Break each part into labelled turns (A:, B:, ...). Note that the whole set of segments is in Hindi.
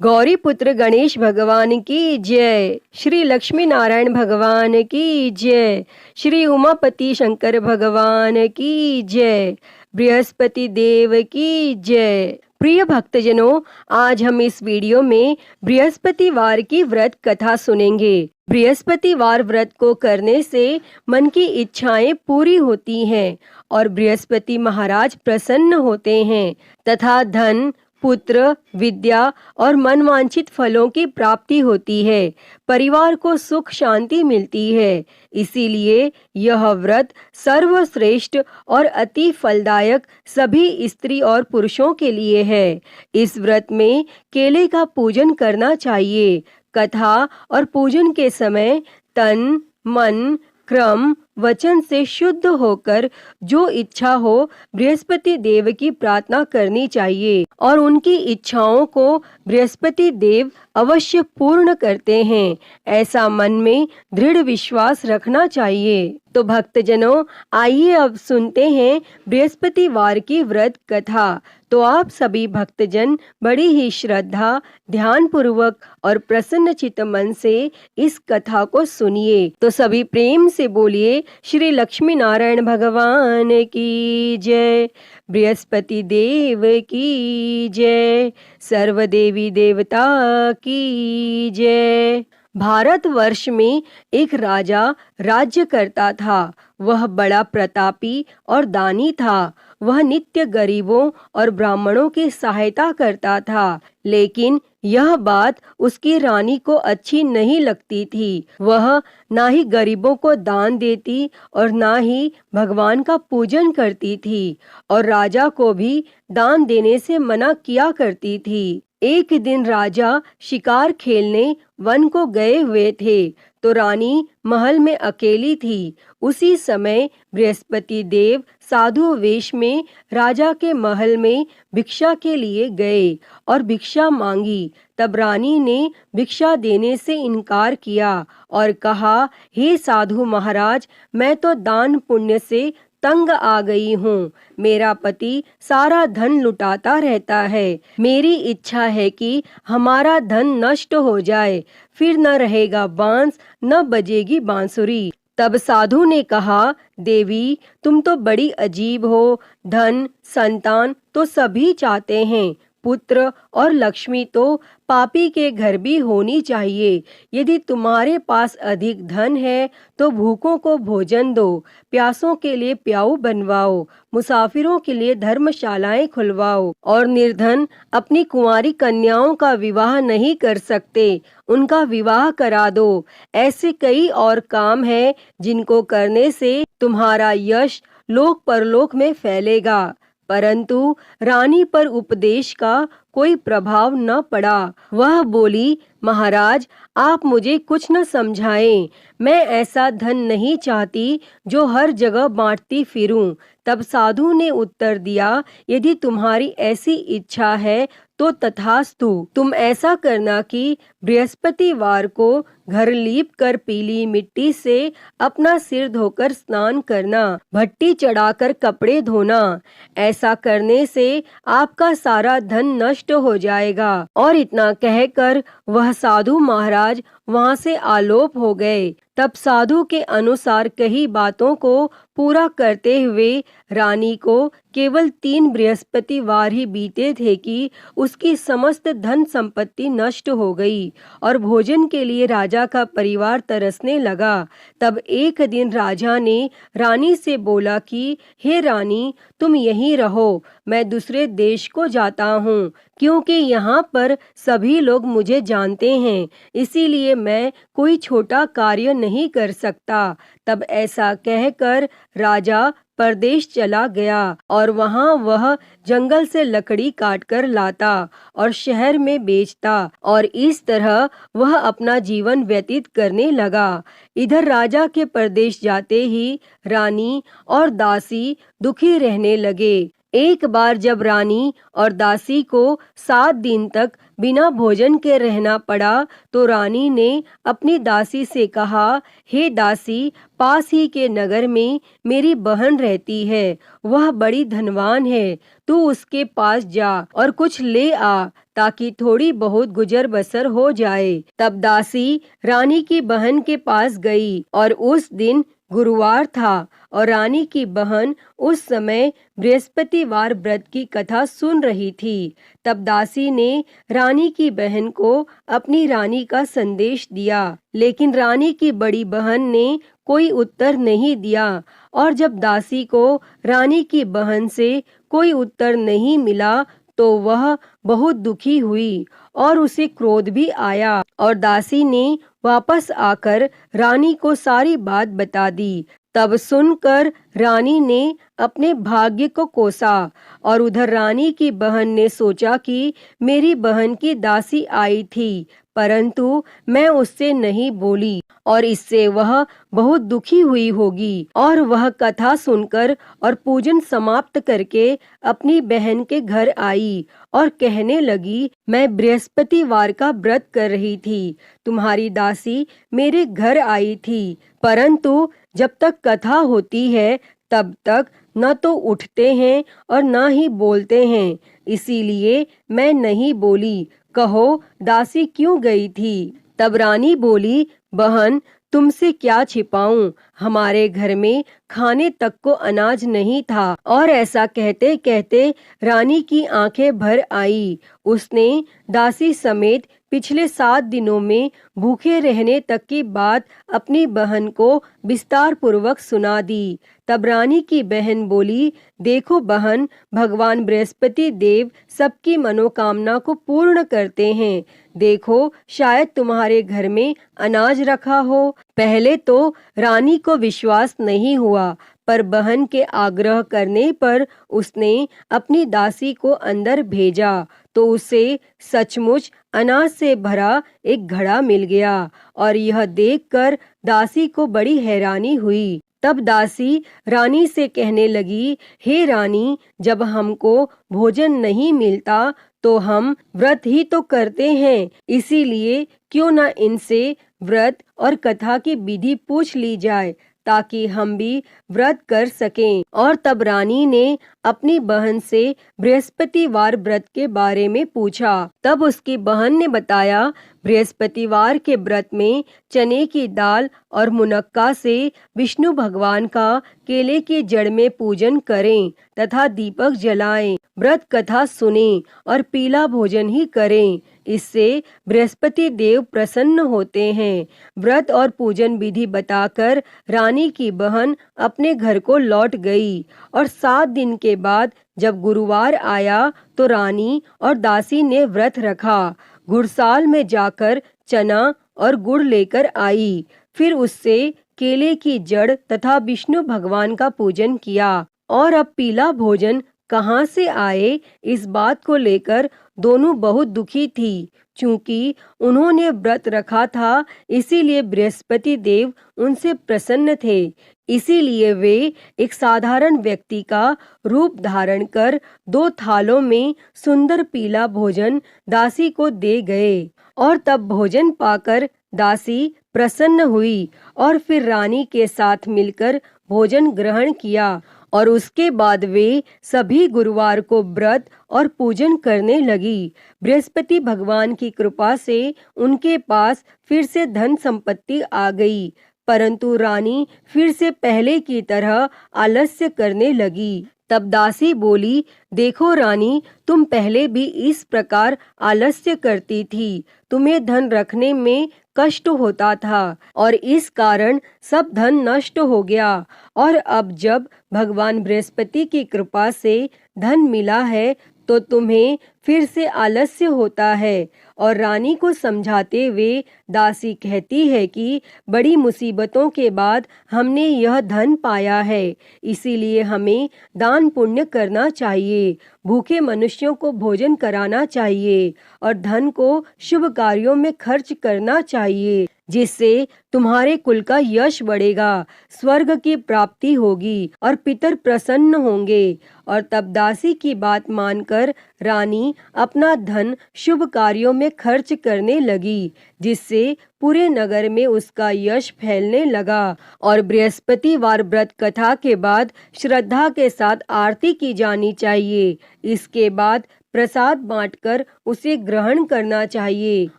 A: गौरी पुत्र गणेश भगवान की जय। श्री लक्ष्मी नारायण भगवान की जय। श्री उमापति शंकर भगवान की जय। बृहस्पति देव की जय। प्रिय भक्तजनों, आज हम इस वीडियो में बृहस्पतिवार की व्रत कथा सुनेंगे। बृहस्पतिवार व्रत को करने से मन की इच्छाएं पूरी होती हैं और बृहस्पति महाराज प्रसन्न होते हैं तथा धन, पुत्र, विद्या और मनवांछित फलों की प्राप्ति होती है। परिवार को सुख शांति मिलती है। इसीलिए यह व्रत सर्वश्रेष्ठ और अति फलदायक सभी स्त्री और पुरुषों के लिए है। इस व्रत में केले का पूजन करना चाहिए। कथा और पूजन के समय तन, मन, क्रम, वचन से शुद्ध होकर जो इच्छा हो बृहस्पति देव की प्रार्थना करनी चाहिए और उनकी इच्छाओं को बृहस्पति देव अवश्य पूर्ण करते हैं, ऐसा मन में दृढ़ विश्वास रखना चाहिए। तो भक्तजनों, आइए अब सुनते हैं बृहस्पतिवार की व्रत कथा। तो आप सभी भक्तजन बड़ी ही श्रद्धा, ध्यान पूर्वक और प्रसन्न चित्त मन से इस कथा को सुनिए। तो सभी प्रेम से बोलिए श्री लक्ष्मी नारायण भगवान की जय। बृहस्पति देव की जय। सर्व देवी देवता की जय। भारतवर्ष में एक राजा राज्य करता था। वह बड़ा प्रतापी और दानी था। वह नित्य गरीबों और ब्राह्मणों की सहायता करता था, लेकिन यह बात उसकी रानी को अच्छी नहीं लगती थी। वह ना ही गरीबों को दान देती और ना ही भगवान का पूजन करती थी और राजा को भी दान देने से मना किया करती थी। एक दिन राजा शिकार खेलने वन को गए हुए थे तो रानी महल में अकेली थी। उसी समय बृहस्पति देव साधु वेश में राजा के महल में भिक्षा के लिए गए और भिक्षा मांगी। तब रानी ने भिक्षा देने से इनकार किया और कहा, हे साधु महाराज, मैं तो दान पुण्य से तंग आ गई हूँ। मेरा पति सारा धन लुटाता रहता है। मेरी इच्छा है कि हमारा धन नष्ट हो जाए, फिर न रहेगा बांस, न बजेगी बांसुरी। तब साधु ने कहा, देवी, तुम तो बड़ी अजीब हो। धन, संतान तो सभी चाहते हैं, पुत्र और लक्ष्मी तो पापी के घर भी होनी चाहिए। यदि तुम्हारे पास अधिक धन है तो भूखों को भोजन दो, प्यासों के लिए प्याऊ बनवाओ, मुसाफिरों के लिए धर्मशालाएं खुलवाओ और निर्धन अपनी कुंवारी कन्याओं का विवाह नहीं कर सकते, उनका विवाह करा दो। ऐसे कई और काम हैं जिनको करने से तुम्हारा यश लोक परलोक में फैलेगा। परंतु रानी पर उपदेश का कोई प्रभाव न पड़ा। वह बोली, महाराज, आप मुझे कुछ न समझाएं। मैं ऐसा धन नहीं चाहती जो हर जगह बांटती फिरूं। तब साधु ने उत्तर दिया, यदि तुम्हारी ऐसी इच्छा है तो तथास्तु। तुम ऐसा करना कि बृहस्पतिवार को घर लीप कर पीली मिट्टी से अपना सिर धोकर स्नान करना, भट्टी चढ़ाकर कपड़े धोना। ऐसा करने से आपका सारा धन नष्ट हो जाएगा। और इतना कहकर वह साधु महाराज वहां से आलोप हो गए। तब साधु के अनुसार कही बातों को पूरा करते हुए रानी को केवल 3 बृहस्पतिवार ही बीते थे कि उसकी समस्त धन संपत्ति नष्ट हो गई और भोजन के लिए राजा का परिवार तरसने लगा। तब एक दिन राजा ने रानी से बोला कि हे रानी, तुम यहीं रहो, मैं दूसरे देश को जाता हूँ, क्योंकि यहाँ पर सभी लोग मुझे जानते हैं, इसीलिए मैं कोई छोटा कार्य नहीं कर सकता। तब ऐसा कहकर राजा परदेश चला गया और वहाँ वह जंगल से लकड़ी काटकर लाता और शहर में बेचता और इस तरह वह अपना जीवन व्यतीत करने लगा। इधर राजा के परदेश जाते ही रानी और दासी दुखी रहने लगे। एक बार जब रानी और दासी को 7 दिन तक बिना भोजन के रहना पड़ा तो रानी ने अपनी दासी से कहा, हे दासी, पास ही के नगर में मेरी बहन रहती है, वह बड़ी धनवान है, तू उसके पास जा और कुछ ले आ ताकि थोड़ी बहुत गुजर बसर हो जाए। तब दासी रानी की बहन के पास गई और उस दिन गुरुवार था और रानी की बहन उस समय बृहस्पतिवार व्रत की कथा सुन रही थी। तब दासी ने रानी की बहन को अपनी रानी का संदेश दिया, लेकिन रानी की बड़ी बहन ने कोई उत्तर नहीं दिया। और जब दासी को रानी की बहन से कोई उत्तर नहीं मिला तो वह बहुत दुखी हुई और उसे क्रोध भी आया और दासी ने वापस आकर रानी को सारी बात बता दी। तब सुनकर रानी ने अपने भाग्य को कोसा और उधर रानी की बहन ने सोचा कि मेरी बहन की दासी आई थी, परंतु मैं उससे नहीं बोली और इससे वह बहुत दुखी हुई होगी। और वह कथा सुनकर और पूजन समाप्त करके अपनी बहन के घर आई और कहने लगी, मैं बृहस्पतिवार का व्रत कर रही थी, तुम्हारी दासी मेरे घर आई थी, परंतु जब तक कथा होती है तब तक न तो उठते हैं और न ही बोलते हैं, इसीलिए मैं नहीं बोली। कहो दासी क्यों गई थी? तब रानी बोली, बहन तुमसे क्या छिपाऊं, हमारे घर में खाने तक को अनाज नहीं था। और ऐसा कहते कहते रानी की आंखें भर आई। उसने दासी समेत पिछले 7 दिनों में भूखे रहने तक की बात अपनी बहन को विस्तार पूर्वक सुना दी। तब रानी की बहन बोली, देखो बहन, भगवान बृहस्पति देव सबकी मनोकामना को पूर्ण करते हैं। देखो शायद तुम्हारे घर में अनाज रखा हो। पहले तो रानी को विश्वास नहीं हुआ, पर बहन के आग्रह करने पर उसने अपनी दासी को अंदर भेजा तो उसे सचमुच अनाज से भरा एक घड़ा मिल गया और यह देखकर दासी को बड़ी हैरानी हुई। तब दासी रानी से कहने लगी, हे रानी, जब हमको भोजन नहीं मिलता तो हम व्रत ही तो करते हैं, इसीलिए क्यों न इनसे व्रत और कथा की विधि पूछ ली जाए ताकि हम भी व्रत कर सकें। और तब रानी ने अपनी बहन से बृहस्पतिवार व्रत के बारे में पूछा। तब उसकी बहन ने बताया, बृहस्पतिवार के व्रत में चने की दाल और मुनक्का से विष्णु भगवान का केले की जड़ में पूजन करें तथा दीपक जलाएं, व्रत कथा सुनें और पीला भोजन ही करें, इससे बृहस्पति देव प्रसन्न होते हैं। व्रत और पूजन विधि बताकर रानी की बहन अपने घर को लौट गई और 7 दिन के बाद जब गुरुवार आया तो रानी और दासी ने व्रत रखा। गुड़साल में जाकर चना और गुड़ लेकर आई, फिर उससे केले की जड़ तथा विष्णु भगवान का पूजन किया। और अब पीला भोजन कहाँ से आए, इस बात को लेकर दोनों बहुत दुखी थी। चूंकि उन्होंने व्रत रखा था, इसीलिए बृहस्पति देव उनसे प्रसन्न थे। इसीलिए वे एक साधारण व्यक्ति का रूप धारण कर 2 थालों में सुंदर पीला भोजन दासी को दे गए। और तब भोजन पाकर दासी प्रसन्न हुई और फिर रानी के साथ मिलकर भोजन ग्रहण किया और उसके बाद वे सभी गुरुवार को व्रत और पूजन करने लगी। बृहस्पति भगवान की कृपा से उनके पास फिर से धन संपत्ति आ गई, परंतु रानी फिर से पहले की तरह आलस्य करने लगी। तब दासी बोली, देखो रानी, तुम पहले भी इस प्रकार आलस्य करती थी, तुम्हें धन रखने में कष्ट होता था और इस कारण सब धन नष्ट हो गया। और अब जब भगवान बृहस्पति की कृपा से धन मिला है तो तुम्हें फिर से आलस्य होता है। और रानी को समझाते हुए दासी कहती है कि बड़ी मुसीबतों के बाद हमने यह धन पाया है, इसीलिए हमें दान पुण्य करना चाहिए, भूखे मनुष्यों को भोजन कराना चाहिए और धन को शुभ कार्यों में खर्च करना चाहिए, जिससे तुम्हारे कुल का यश बढ़ेगा, स्वर्ग की प्राप्ति होगी और पितर प्रसन्न होंगे। और तब दासी की बात मानकर रानी अपना धन शुभ कार्यों में खर्च करने लगी, जिससे पूरे नगर में उसका यश फैलने लगा। और बृहस्पतिवार व्रत कथा के बाद श्रद्धा के साथ आरती की जानी चाहिए। इसके बाद प्रसाद बांटकर उसे ग्रहण करना चाहिए।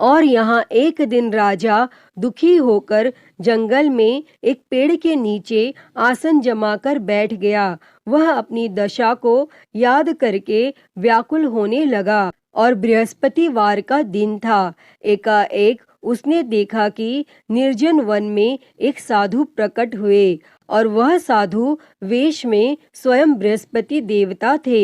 A: और यहाँ एक दिन राजा दुखी होकर जंगल में एक पेड़ के नीचे आसन जमाकर बैठ गया। वह अपनी दशा को याद करके व्याकुल होने लगा और बृहस्पतिवार का दिन था। एकाएक उसने देखा कि निर्जन वन में एक साधु प्रकट हुए और वह साधु वेश में स्वयं बृहस्पति देवता थे।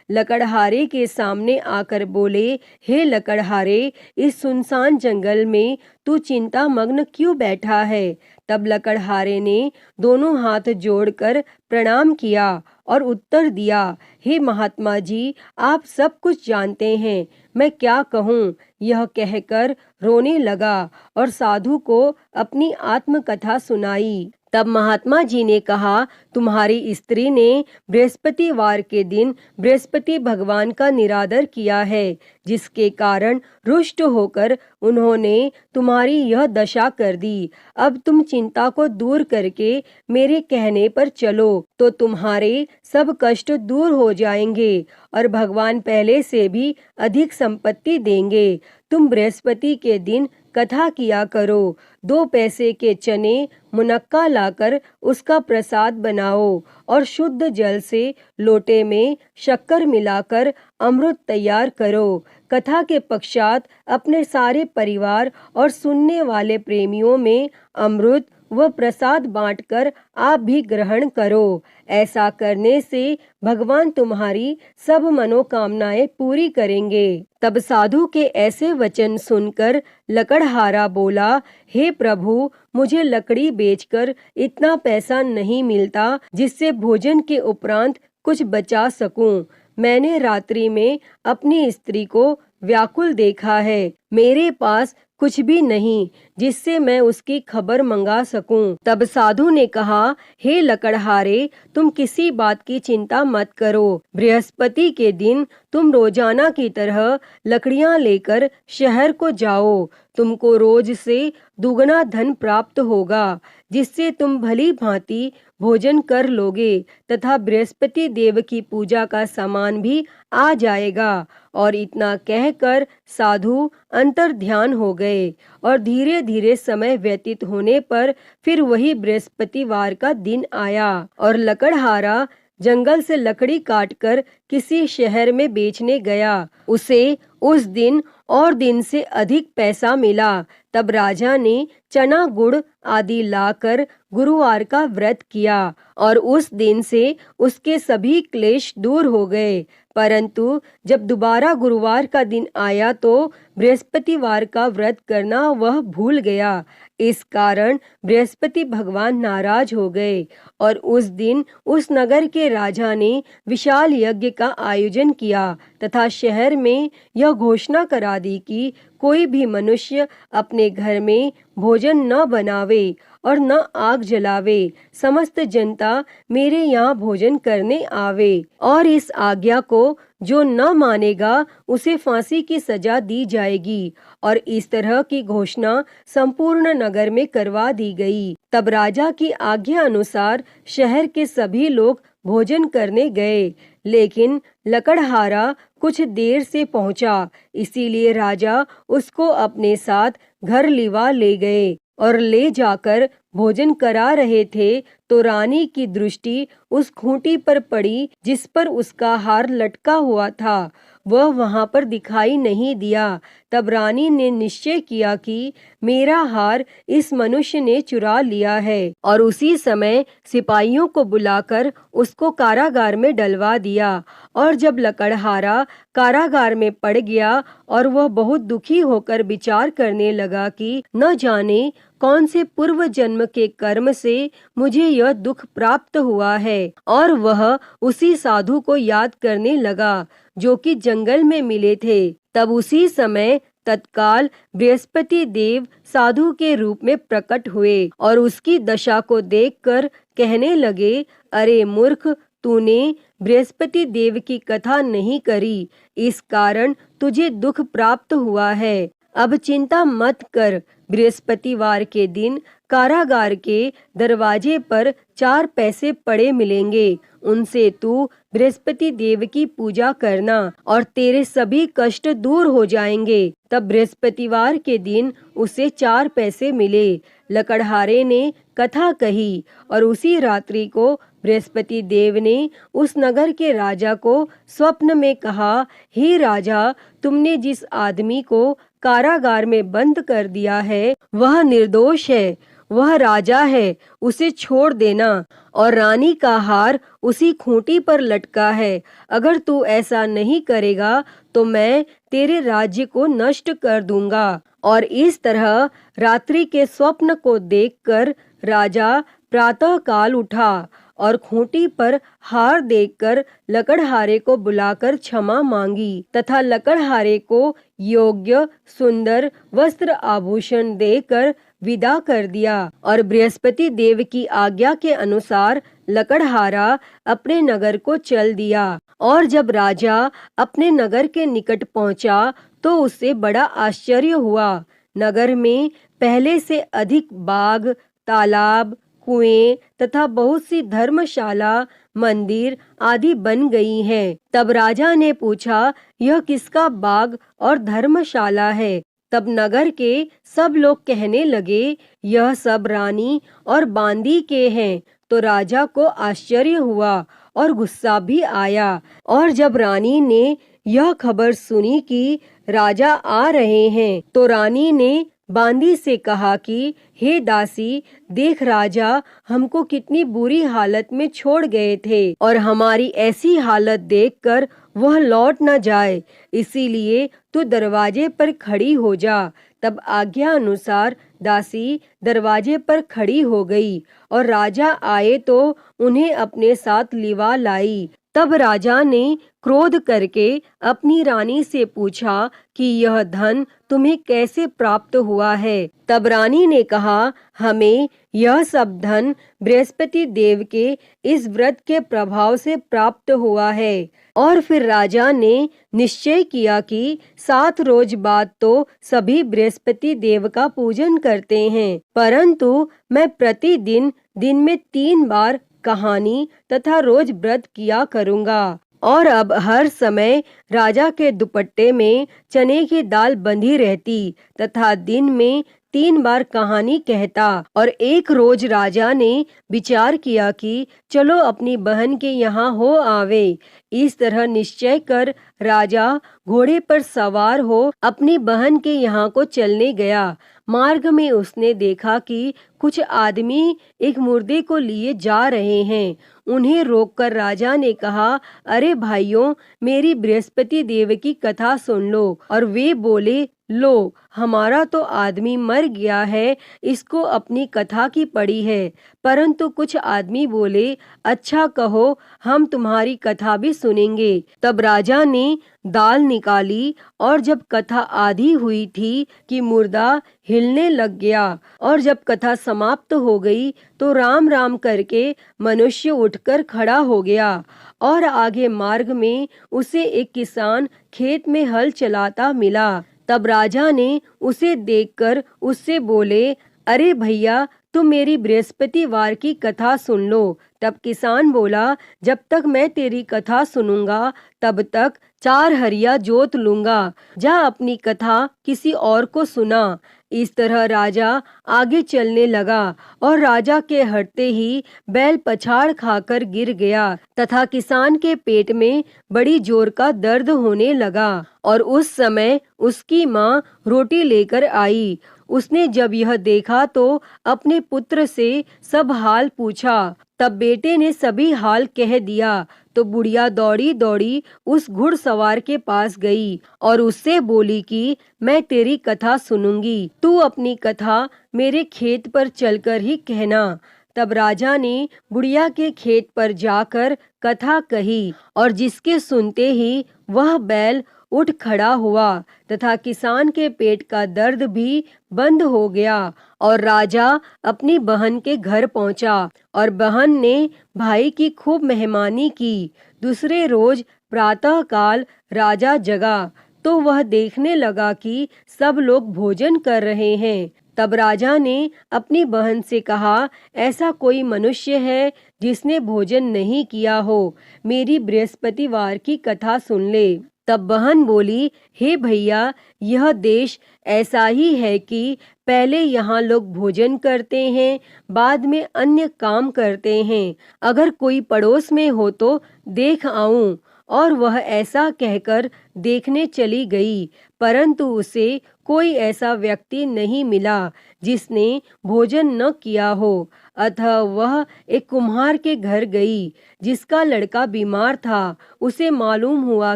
A: लकड़हारे के सामने आकर बोले, हे लकड़हारे, इस सुनसान जंगल में तू चिंता मग्न क्यों बैठा है? तब लकड़हारे ने दोनों हाथ जोड़कर प्रणाम किया और उत्तर दिया, हे महात्मा जी, आप सब कुछ जानते हैं, मैं क्या कहूँ? यह कहकर रोने लगा और साधु को अपनी आत्मकथा सुनाई। तब महात्मा जी ने कहा, तुम्हारी स्त्री ने बृहस्पतिवार के दिन बृहस्पति भगवान का निरादर किया है, जिसके कारण रुष्ट होकर उन्होंने तुम्हारी यह दशा कर दी। अब तुम चिंता को दूर करके मेरे कहने पर चलो तो तुम्हारे सब कष्ट दूर हो जाएंगे और भगवान पहले से भी अधिक संपत्ति देंगे। तुम बृहस्पति के दिन कथा किया करो। 2 पैसे के चने मुनक्का लाकर उसका प्रसाद बनाओ और शुद्ध जल से लोटे में शक्कर मिलाकर अमृत तैयार करो। कथा के पश्चात अपने सारे परिवार और सुनने वाले प्रेमियों में अमृत व प्रसाद बांटकर आप भी ग्रहण करो। ऐसा करने से भगवान तुम्हारी सब मनोकामनाएं पूरी करेंगे। तब साधु के ऐसे वचन सुनकर लकड़हारा बोला, हे प्रभु, मुझे लकड़ी बेचकर इतना पैसा नहीं मिलता जिससे भोजन के उपरांत कुछ बचा सकूं। मैंने रात्रि में अपनी स्त्री को व्याकुल देखा है। मेरे पास कुछ भी नहीं जिससे मैं उसकी खबर मंगा सकूं। तब साधु ने कहा, हे लकड़हारे, तुम किसी बात की चिंता मत करो। बृहस्पति के दिन तुम रोजाना की तरह लकड़ियां लेकर शहर को जाओ। तुमको रोज से दुगना धन प्राप्त होगा, जिससे तुम भली भांति भोजन कर लोगे तथा बृहस्पति देव की पूजा का सामान भी आ जाएगा। और इतना कहकर साधु अंतर ध्यान हो गए और धीरे धीरे समय व्यतीत होने पर फिर वही बृहस्पतिवार का दिन आया और लकड़हारा जंगल से लकड़ी काटकर किसी शहर में बेचने गया। उसे उस दिन और दिन से अधिक पैसा मिला। तब राजा ने चना गुड़ आदि लाकर गुरुवार का व्रत किया और उस दिन से उसके सभी क्लेश दूर हो गए। परंतु जब दोबारा गुरुवार का दिन आया तो बृहस्पतिवार का व्रत करना वह भूल गया। इस कारण बृहस्पति भगवान नाराज हो गए और उस दिन उस नगर के राजा ने विशाल यज्ञ का आयोजन किया तथा शहर में यह घोषणा करा दी कि कोई भी मनुष्य अपने घर में भोजन न बनावे और न आग जलावे। समस्त जनता मेरे यहाँ भोजन करने आवे और इस आज्ञा को जो न मानेगा उसे फांसी की सजा दी जाएगी। और इस तरह की घोषणा संपूर्ण नगर में करवा दी गई। तब राजा की आज्ञा अनुसार शहर के सभी लोग भोजन करने गए, लेकिन लकड़हारा कुछ देर से पहुंचा, इसीलिए राजा उसको अपने साथ घर लिवा ले गए और ले जाकर भोजन करा रहे थे तो रानी की दृष्टि उस खूंटी पर पड़ी जिस पर उसका हार लटका हुआ था। वह वहां पर दिखाई नहीं दिया। तब रानी ने निश्चय किया कि मेरा हार इस मनुष्य ने चुरा लिया है और उसी समय सिपाहियों को बुलाकर उसको कारागार में डलवा दिया। और जब लकड़हारा कारागार में पड़ गया और वह बहुत दुखी होकर विचार करने लगा कि न जाने कौन से पूर्व जन्म के कर्म से मुझे यह दुख प्राप्त हुआ है, और वह उसी साधु को याद करने लगा जो कि जंगल में मिले थे। तब उसी समय तत्काल बृहस्पति देव साधु के रूप में प्रकट हुए और उसकी दशा को देखकर कहने लगे, अरे मूर्ख, तूने बृहस्पति देव की कथा नहीं करी, इस कारण तुझे दुख प्राप्त हुआ है। अब चिंता मत कर, बृहस्पतिवार के दिन कारागार के दरवाजे पर 4 पैसे पड़े मिलेंगे। उनसे तू बृहस्पति देव की पूजा करना और तेरे सभी कष्ट दूर हो जाएंगे। तब बृहस्पतिवार के दिन उसे 4 पैसे मिले। लकड़हारे ने कथा कही और उसी रात्रि को बृहस्पति देव ने उस नगर के राजा को स्वप्न में कहा, हे राजा, तुमने जिस आदमी को कारागार में बंद कर दिया है वह निर्दोष है, वह राजा है, उसे छोड़ देना। और रानी का हार उसी खूंटी पर लटका है। अगर तू ऐसा नहीं करेगा तो मैं तेरे राज्य को नष्ट कर दूंगा। और इस तरह रात्रि के स्वप्न को देखकर राजा प्रातः काल उठा और खूंटी पर हार देखकर लकड़हारे को बुलाकर क्षमा मांगी तथा लकड़हारे को योग्य सुंदर वस्त्र आभूषण देकर विदा कर दिया। और बृहस्पति देव की आज्ञा के अनुसार लकड़हारा अपने नगर को चल दिया। और जब राजा अपने नगर के निकट पहुंचा तो उसे बड़ा आश्चर्य हुआ। नगर में पहले से अधिक बाग, तालाब, कुएं तथा बहुत सी धर्मशाला, मंदिर आदि बन गई हैं। तब राजा ने पूछा, यह किसका बाग और धर्मशाला है? तब नगर के सब लोग कहने लगे, यह सब रानी और बांदी के हैं। तो राजा को आश्चर्य हुआ और गुस्सा भी आया। और जब रानी ने यह खबर सुनी कि राजा आ रहे हैं तो रानी ने बांदी से कहा कि हे दासी, देख राजा हमको कितनी बुरी हालत में छोड़ गए थे और हमारी ऐसी हालत देखकर वह लौट न जाए, इसीलिए तू दरवाजे पर खड़ी हो जा। तब आज्ञा अनुसार दासी दरवाजे पर खड़ी हो गई और राजा आए तो उन्हें अपने साथ लिवा लाई। तब राजा ने क्रोध करके अपनी रानी से पूछा कि यह धन तुम्हें कैसे प्राप्त हुआ है? तब रानी ने कहा, हमें यह सब धन बृहस्पति देव के इस व्रत के प्रभाव से प्राप्त हुआ है। और फिर राजा ने निश्चय किया कि 7 रोज बाद तो सभी बृहस्पति देव का पूजन करते हैं, परंतु मैं प्रतिदिन दिन में 3 बार कहानी तथा रोज व्रत किया करूँगा। और अब हर समय राजा के दुपट्टे में चने की दाल बंधी रहती तथा दिन में 3 बार कहानी कहता। और एक रोज राजा ने विचार किया कि चलो अपनी बहन के यहाँ हो आवे। इस तरह निश्चय कर राजा घोड़े पर सवार हो अपनी बहन के यहाँ को चलने गया। मार्ग में उसने देखा कि कुछ आदमी एक मुर्दे को लिए जा रहे हैं। उन्हें रोककर राजा ने कहा, अरे भाइयों, मेरी बृहस्पति देव की कथा सुन लो। और वे बोले, लो, हमारा तो आदमी मर गया है, इसको अपनी कथा की पड़ी है। परंतु कुछ आदमी बोले, अच्छा कहो, हम तुम्हारी कथा भी सुनेंगे। तब राजा ने दाल निकाली और जब कथा आधी हुई थी कि मुर्दा हिलने लग गया। और जब कथा समाप्त हो गई तो राम राम करके मनुष्य उठकर खड़ा हो गया। और आगे मार्ग में उसे एक किसान खेत में हल चलाता मिला। तब राजा ने उसे देखकर उससे बोले, अरे भैया, तुम मेरी बृहस्पतिवार की कथा सुन लो। तब किसान बोला, जब तक मैं तेरी कथा सुनूंगा तब तक 4 हरिया जोत लूंगा। जा अपनी कथा किसी और को सुना। इस तरह राजा आगे चलने लगा और राजा के हटते ही बैल पछाड़ खाकर गिर गया तथा किसान के पेट में बड़ी जोर का दर्द होने लगा। और उस समय उसकी माँ रोटी लेकर आई। उसने जब यह देखा तो अपने पुत्र से सब हाल पूछा। तब बेटे ने सभी हाल कह दिया। तो बुढ़िया दौड़ी दौड़ी उस घुड़सवार के पास गई और उससे बोली कि मैं तेरी कथा सुनूंगी, तू अपनी कथा मेरे खेत पर चलकर ही कहना। तब राजा ने बुढ़िया के खेत पर जाकर कथा कही और जिसके सुनते ही वह बैल उठ खड़ा हुआ तथा किसान के पेट का दर्द भी बंद हो गया। और राजा अपनी बहन के घर पहुंचा और बहन ने भाई की खूब मेहमानी की। दूसरे रोज प्रातः काल राजा जगा तो वह देखने लगा कि सब लोग भोजन कर रहे हैं। तब राजा ने अपनी बहन से कहा, ऐसा कोई मनुष्य है जिसने भोजन नहीं किया हो, मेरी बृहस्पतिवार की कथा सुन ले। तब बहन बोली, हे भैया, यह देश ऐसा ही है कि पहले यहाँ लोग भोजन करते हैं, बाद में अन्य काम करते हैं। अगर कोई पड़ोस में हो तो देख आऊं। और वह ऐसा कहकर देखने चली गई, परंतु उसे कोई ऐसा व्यक्ति नहीं मिला जिसने भोजन न किया हो। अतः वह एक कुम्हार के घर गई जिसका लड़का बीमार था। उसे मालूम हुआ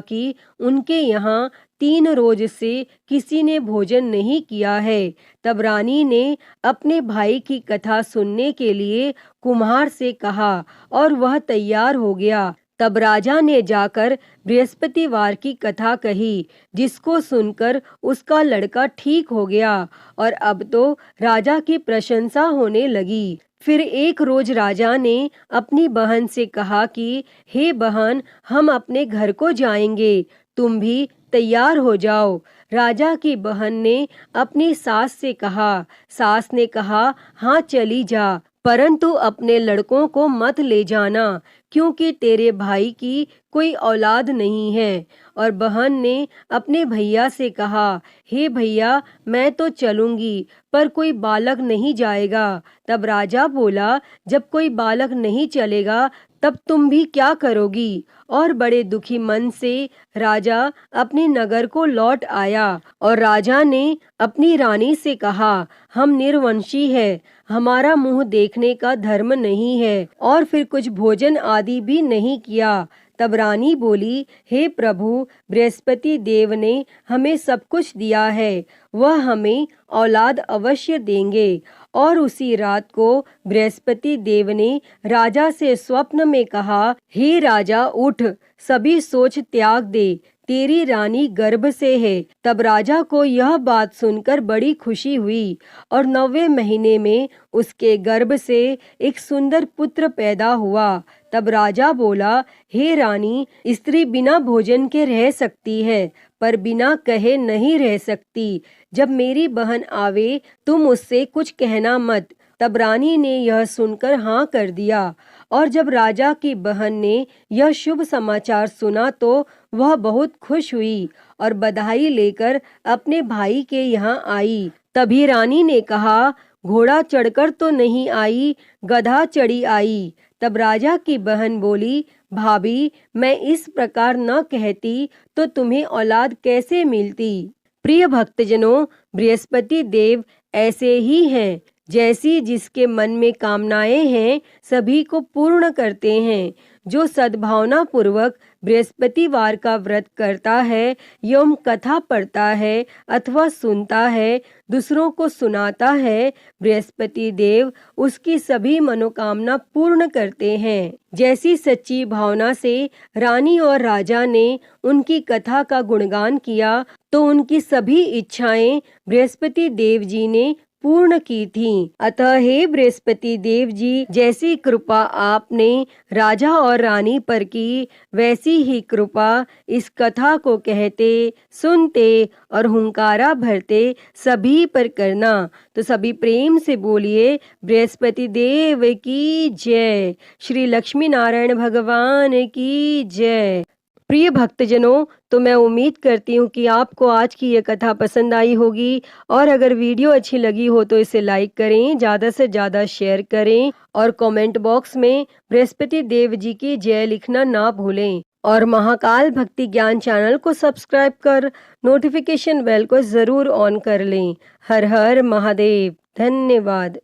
A: कि उनके यहाँ 3 रोज से किसी ने भोजन नहीं किया है। तब रानी ने अपने भाई की कथा सुनने के लिए कुम्हार से कहा और वह तैयार हो गया। तब राजा ने जाकर बृहस्पतिवार की कथा कही, जिसको सुनकर उसका लड़का ठीक हो गया और अब तो राजा की प्रशंसा होने लगी। फिर एक रोज राजा ने अपनी बहन से कहा कि हे बहन, हम अपने घर को जाएंगे, तुम भी तैयार हो जाओ। राजा की बहन ने अपनी सास से कहा। सास ने कहा, हाँ चली जा, परंतु अपने लड़कों को मत ले जाना, क्योंकि तेरे भाई की कोई औलाद नहीं है। और बहन ने अपने भैया से कहा, हे भैया, मैं तो चलूंगी, पर कोई बालक नहीं जाएगा। तब राजा बोला, जब कोई बालक नहीं चलेगा तब तुम भी क्या करोगी? और बड़े दुखी मन से राजा अपने नगर को लौट आया। और राजा ने अपनी रानी से कहा, हम निर्वंशी है, हमारा मुंह देखने का धर्म नहीं है। और फिर कुछ भोजन आदि भी नहीं किया। तब रानी बोली, हे प्रभु, बृहस्पति देव ने हमें सब कुछ दिया है, वह हमें औलाद अवश्य देंगे। और उसी रात को बृहस्पति देव ने राजा से स्वप्न में कहा, हे राजा, उठ, सभी सोच त्याग दे, तेरी रानी गर्भ से है। तब राजा को यह बात सुनकर बड़ी खुशी हुई और 9वें महीने में उसके गर्भ से एक सुंदर पुत्र पैदा हुआ। तब राजा बोला, हे रानी, स्त्री बिना भोजन के रह सकती है, पर बिना कहे नहीं रह सकती। जब मेरी बहन आवे तुम उससे कुछ कहना मत। तब रानी ने यह सुनकर हाँ कर दिया। और जब राजा की बहन ने यह शुभ समाचार सुना तो वह बहुत खुश हुई और बधाई लेकर अपने भाई के यहाँ आई। तभी रानी ने कहा, घोड़ा चढ़कर तो नहीं आई, गधा चढ़ी आई। तब राजा की बहन बोली, भाभी, मैं इस प्रकार न कहती तो तुम्हें औलाद कैसे मिलती। प्रिय भक्तजनों, बृहस्पति देव ऐसे ही हैं, जैसी जिसके मन में कामनाएं हैं सभी को पूर्ण करते हैं। जो सद्भावना पूर्वक बृहस्पतिवार का व्रत करता है एवं कथा पढ़ता है अथवा सुनता है, दूसरों को सुनाता है, बृहस्पति देव उसकी सभी मनोकामना पूर्ण करते हैं। जैसी सच्ची भावना से रानी और राजा ने उनकी कथा का गुणगान किया तो उनकी सभी इच्छाएं बृहस्पति देव जी ने पूर्ण की थीं। अतः हे बृहस्पति देव जी, जैसी कृपा आपने राजा और रानी पर की, वैसी ही कृपा इस कथा को कहते, सुनते और हुंकारा भरते सभी पर करना। तो सभी प्रेम से बोलिए, बृहस्पति देव की जय, श्री लक्ष्मी नारायण भगवान की जय। प्रिय भक्तजनों, तो मैं उम्मीद करती हूँ कि आपको आज की ये कथा पसंद आई होगी। और अगर वीडियो अच्छी लगी हो तो इसे लाइक करें, ज़्यादा से ज़्यादा शेयर करें और कमेंट बॉक्स में बृहस्पति देव जी की जय लिखना ना भूलें। और महाकाल भक्ति ज्ञान चैनल को सब्सक्राइब कर नोटिफिकेशन बेल को ज़रूर ऑन कर लें। हर हर महादेव। धन्यवाद।